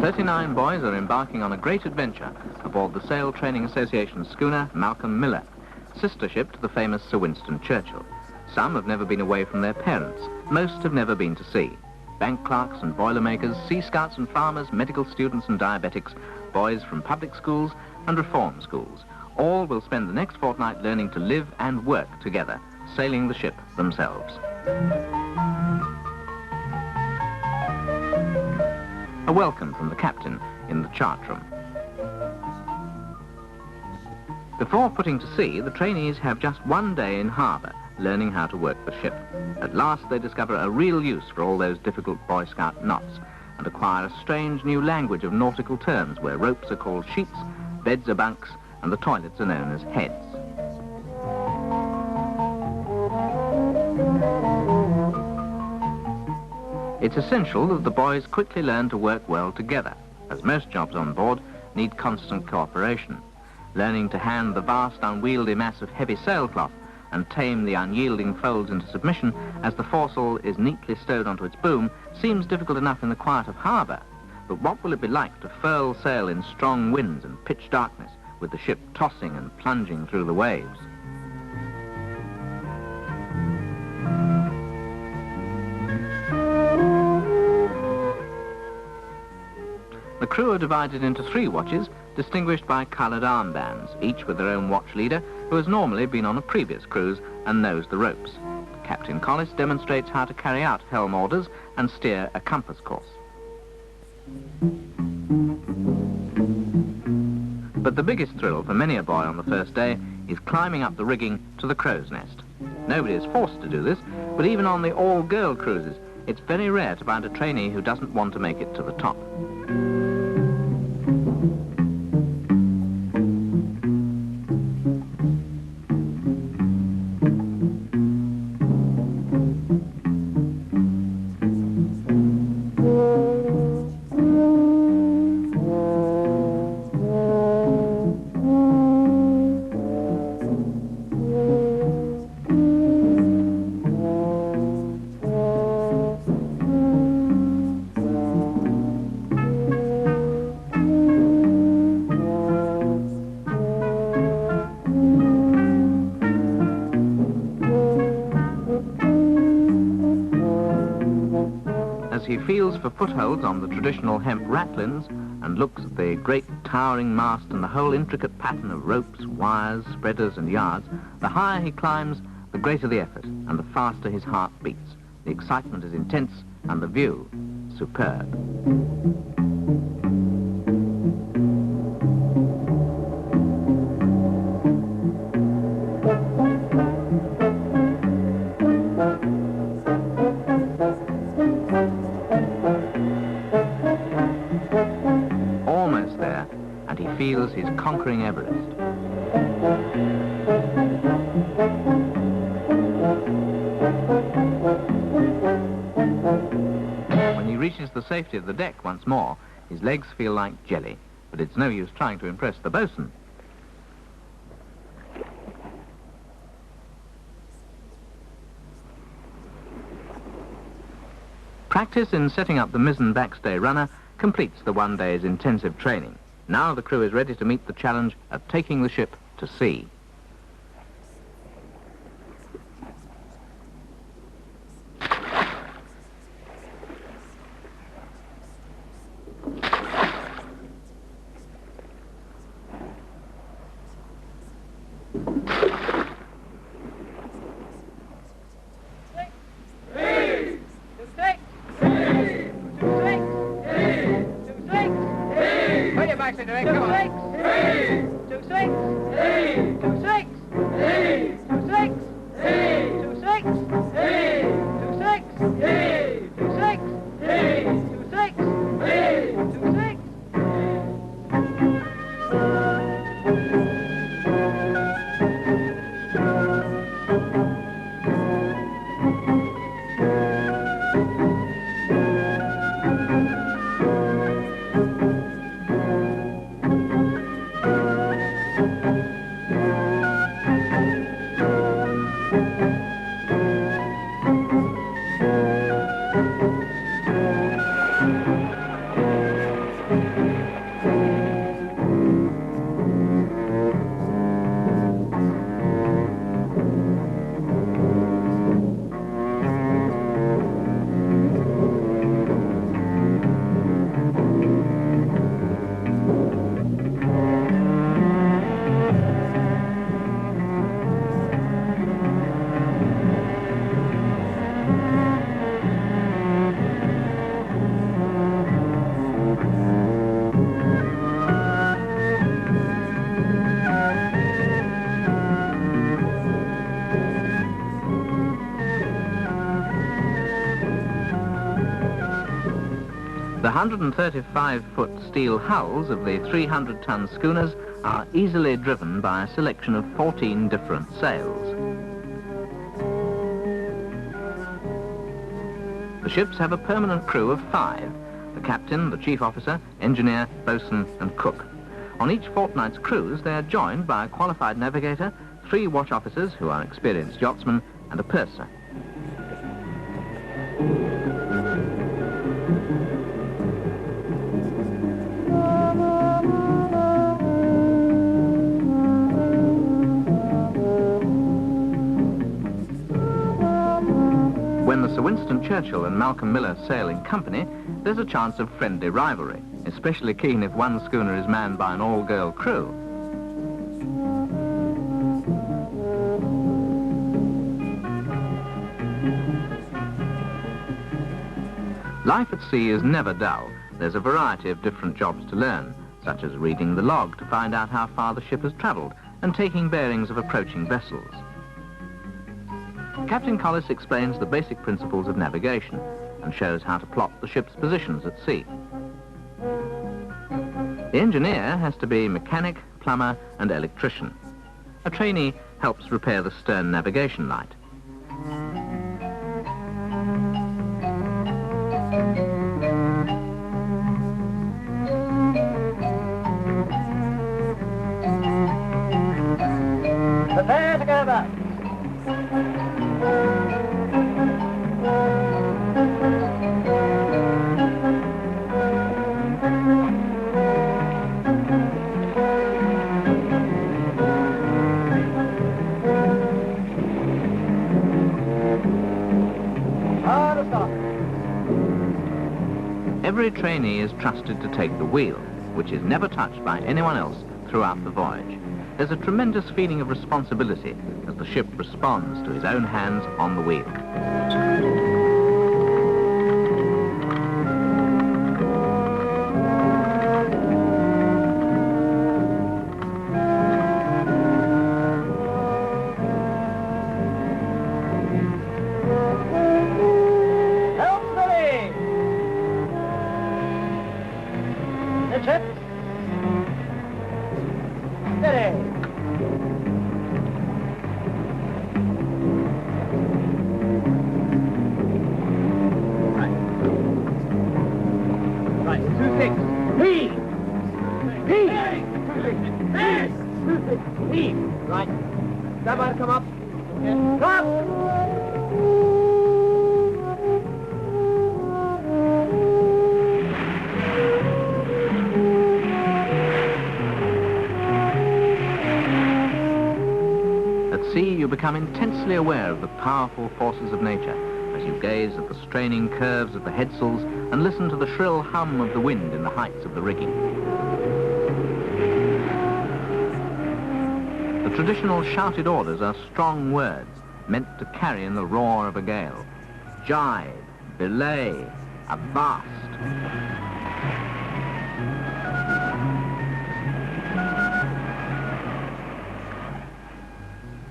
39 boys are embarking on a great adventure aboard the Sail Training Association schooner Malcolm Miller, sister ship to the famous Sir Winston Churchill. Some have never been away from their parents. Most have never been to sea. Bank clerks and boilermakers, sea scouts and farmers, medical students and diabetics, boys from public schools and reform schools. All will spend the next fortnight learning to live and work together, sailing the ship themselves. A welcome from the captain in the chart room. Before putting to sea, the trainees have just one day in harbour, learning how to work the ship. At last they discover a real use for all those difficult Boy Scout knots and acquire a strange new language of nautical terms where ropes are called sheets, beds are bunks, and the toilets are known as heads. It's essential that the boys quickly learn to work well together, as most jobs on board need constant cooperation. Learning to hand the vast, unwieldy mass of heavy sailcloth and tame the unyielding folds into submission as the foresail is neatly stowed onto its boom seems difficult enough in the quiet of harbour. But what will it be like to furl sail in strong winds and pitch darkness, with the ship tossing and plunging through the waves? The crew are divided into 3 watches, distinguished by coloured armbands, each with their own watch leader, who has normally been on a previous cruise and knows the ropes. Captain Collis demonstrates how to carry out helm orders and steer a compass course. But the biggest thrill for many a boy on the first day is climbing up the rigging to the crow's nest. Nobody is forced to do this, but even on the all-girl cruises, it's very rare to find a trainee who doesn't want to make it to the top. As he feels for footholds on the traditional hemp ratlins and looks at the great towering mast and the whole intricate pattern of ropes, wires, spreaders and yards, the higher he climbs, the greater the effort and the faster his heart beats. The excitement is intense and the view superb. Almost there, and he feels he's conquering Everest. When he reaches the safety of the deck once more, his legs feel like jelly, but it's no use trying to impress the bosun. Practice in setting up the mizzen backstay runner completes the one day's intensive training. Now the crew is ready to meet the challenge of taking the ship to sea. The 135-foot steel hulls of the 300-ton schooners are easily driven by a selection of 14 different sails. The ships have a permanent crew of 5, the captain, the chief officer, engineer, boatswain and cook. On each fortnight's cruise, they are joined by a qualified navigator, 3 watch officers who are experienced yachtsmen, and a purser. When the Sir Winston Churchill and Malcolm Miller sail in company, there's a chance of friendly rivalry, especially keen if one schooner is manned by an all-girl crew. Life at sea is never dull. There's a variety of different jobs to learn, such as reading the log to find out how far the ship has travelled and taking bearings of approaching vessels. Captain Collis explains the basic principles of navigation and shows how to plot the ship's positions at sea. The engineer has to be mechanic, plumber and electrician. A trainee helps repair the stern navigation light. Prepare to go back. Every trainee is trusted to take the wheel, which is never touched by anyone else throughout the voyage. There's a tremendous feeling of responsibility as the ship responds to his own hands on the wheel. Right. Everyone come up. Yes. Come up! At sea, you become intensely aware of the powerful forces of nature as you gaze at the straining curves of the headsails and listen to the shrill hum of the wind in the heights of the rigging. The traditional shouted orders are strong words meant to carry in the roar of a gale. Jibe, belay, avast.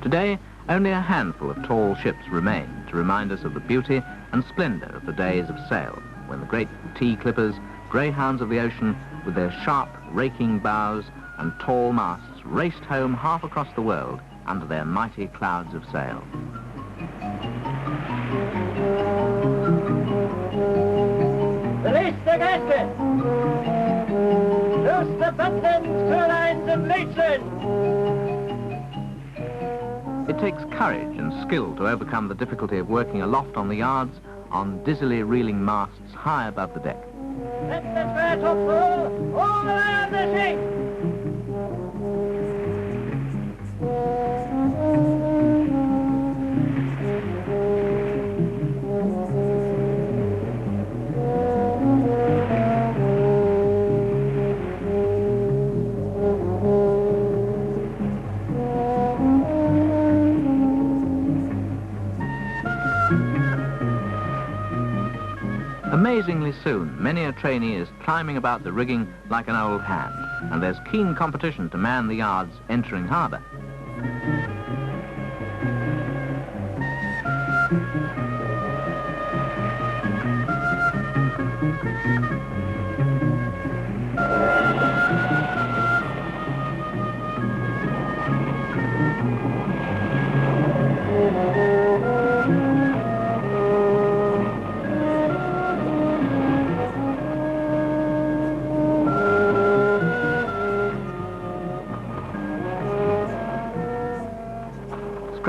Today, only a handful of tall ships remain to remind us of the beauty and splendour of the days of sail, when the great tea clippers, greyhounds of the ocean, with their sharp, raking bows and tall masts, raced home half across the world under their mighty clouds of sail. Release the gaskets! Loose the buntlines, clewlines and leechlines! It takes courage and skill to overcome the difficulty of working aloft on the yards on dizzily reeling masts high above the deck. Let the square topsail all around the ship! Amazingly soon, many a trainee is climbing about the rigging like an old hand, and there's keen competition to man the yards entering harbour.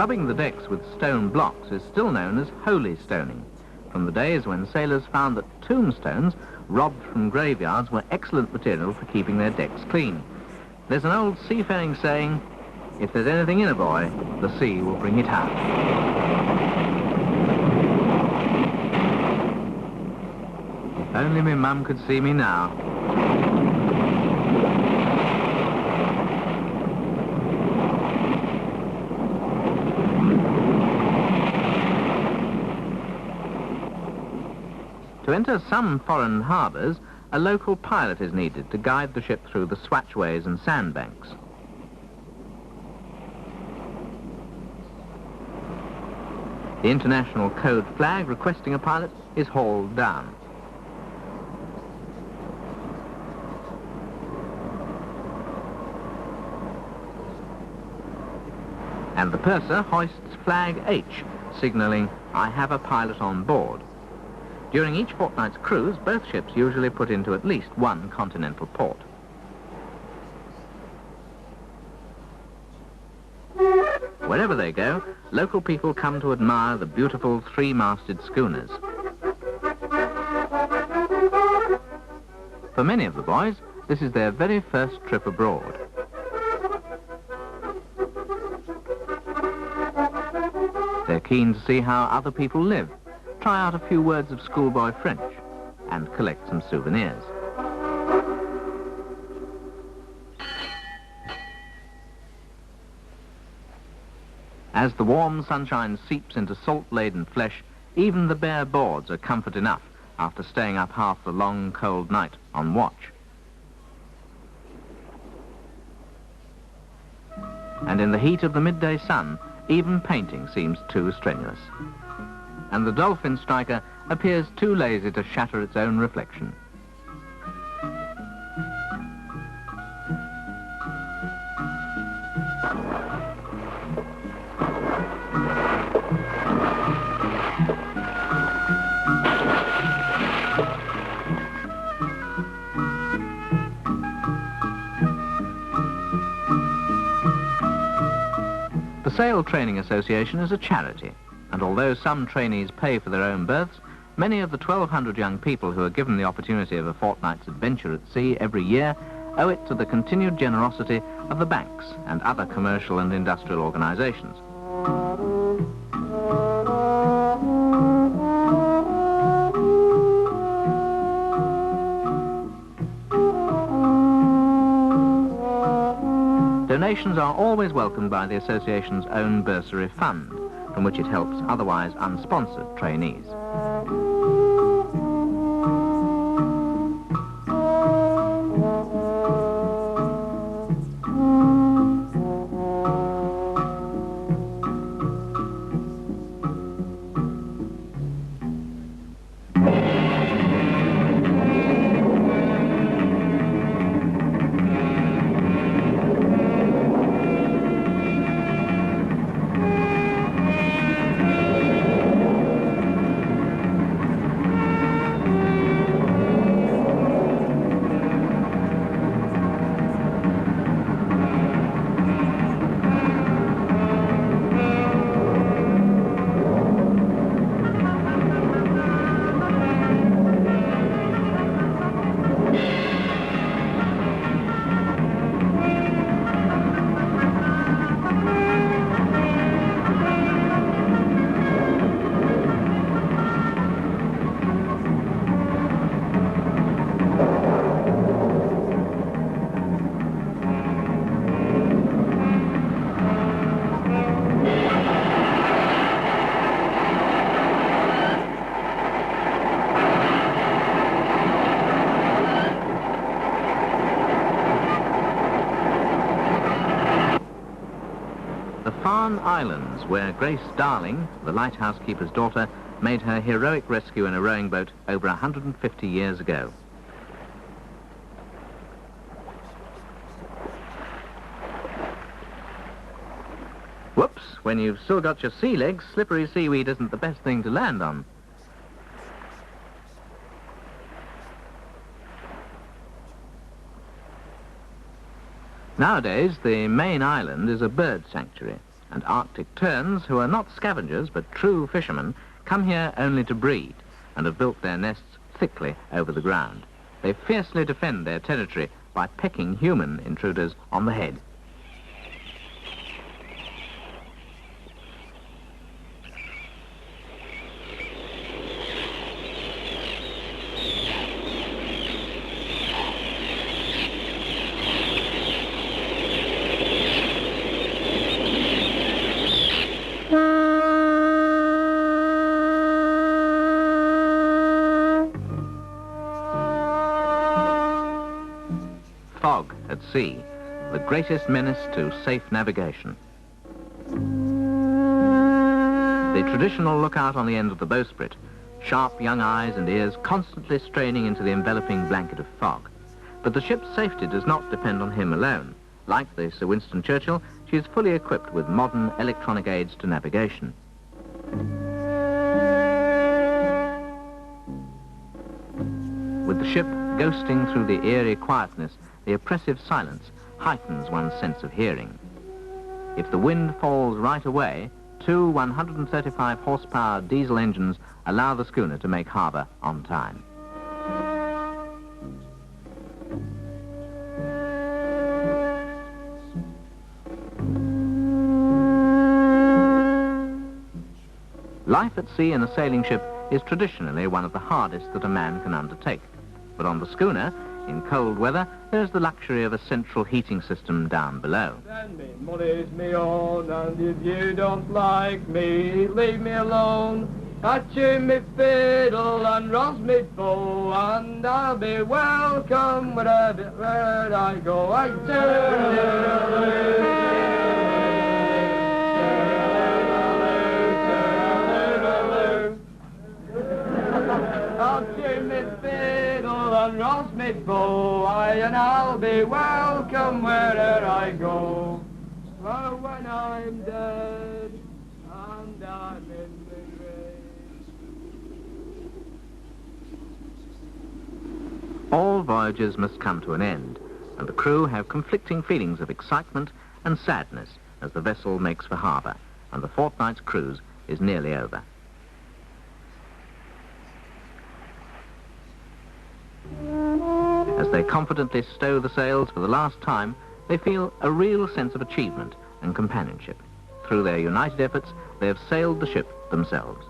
Scrubbing the decks with stone blocks is still known as holy stoning, from the days when sailors found that tombstones robbed from graveyards were excellent material for keeping their decks clean. There's an old seafaring saying, "If there's anything in a boy, the sea will bring it out." If only my mum could see me now. To enter some foreign harbours, a local pilot is needed to guide the ship through the swatchways and sandbanks. The international code flag requesting a pilot is hauled down. And the purser hoists flag H, signalling, "I have a pilot on board." During each fortnight's cruise, both ships usually put into at least one continental port. Wherever they go, local people come to admire the beautiful three-masted schooners. For many of the boys, this is their very first trip abroad. They're keen to see how other people live, try out a few words of schoolboy French, and collect some souvenirs. As the warm sunshine seeps into salt-laden flesh, even the bare boards are comfort enough after staying up half the long, cold night on watch. And in the heat of the midday sun, even painting seems too strenuous. And the dolphin striker appears too lazy to shatter its own reflection. The Sail Training Association is a charity, and although some trainees pay for their own berths, many of the 1,200 young people who are given the opportunity of a fortnight's adventure at sea every year owe it to the continued generosity of the banks and other commercial and industrial organisations. Donations are always welcomed by the association's own bursary fund, from which it helps otherwise unsponsored trainees. Islands, where Grace Darling, the lighthouse keeper's daughter, made her heroic rescue in a rowing boat over 150 years ago. Whoops, when you've still got your sea legs, slippery seaweed isn't the best thing to land on. Nowadays, the main island is a bird sanctuary, And Arctic terns, who are not scavengers but true fishermen, come here only to breed and have built their nests thickly over the ground. They fiercely defend their territory by pecking human intruders on the head. Fog at sea, the greatest menace to safe navigation. The traditional lookout on the end of the bowsprit, sharp young eyes and ears constantly straining into the enveloping blanket of fog. But the ship's safety does not depend on him alone. Like the Sir Winston Churchill, she is fully equipped with modern electronic aids to navigation. With the ship ghosting through the eerie quietness, the oppressive silence heightens one's sense of hearing. If the wind falls right away, two 135 horsepower diesel engines allow the schooner to make harbour on time. Life at sea in a sailing ship is traditionally one of the hardest that a man can undertake. But on the schooner, in cold weather, there's the luxury of a central heating system down below. Money's me own, and if you don't like me, leave me alone. I tune me fiddle and rouse me bow, and I'll be welcome wherever I go. I I'll tune me fiddle and rouse me bow, and I'll be welcome wherever I go. For when I'm dead and I'm in the grave. All voyages must come to an end, and the crew have conflicting feelings of excitement and sadness as the vessel makes for harbour, and the fortnight's cruise is nearly over. As they confidently stow the sails for the last time, they feel a real sense of achievement and companionship. Through their united efforts, they have sailed the ship themselves.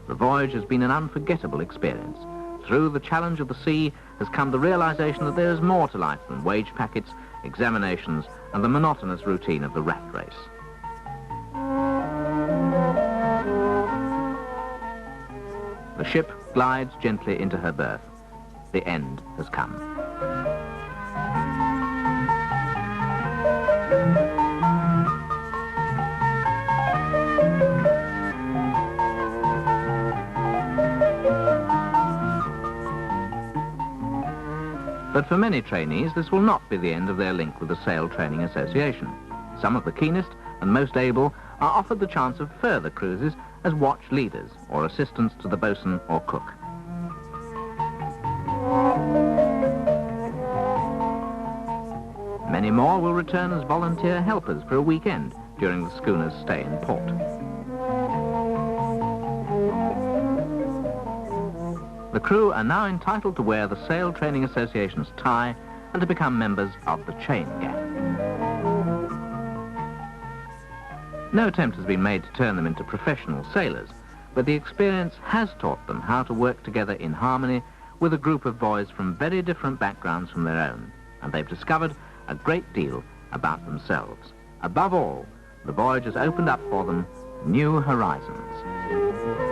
The voyage has been an unforgettable experience. Through the challenge of the sea has come the realization that there is more to life than wage packets, examinations, and the monotonous routine of the rat race. The ship glides gently into her berth. The end has come. But for many trainees, this will not be the end of their link with the Sail Training Association. Some of the keenest and most able are offered the chance of further cruises as watch leaders or assistants to the boatswain or cook. Many more will return as volunteer helpers for a weekend during the schooner's stay in port. The crew are now entitled to wear the Sail Training Association's tie and to become members of the chain gang. No attempt has been made to turn them into professional sailors, but the experience has taught them how to work together in harmony with a group of boys from very different backgrounds from their own, and they've discovered a great deal about themselves. Above all, the voyage has opened up for them new horizons.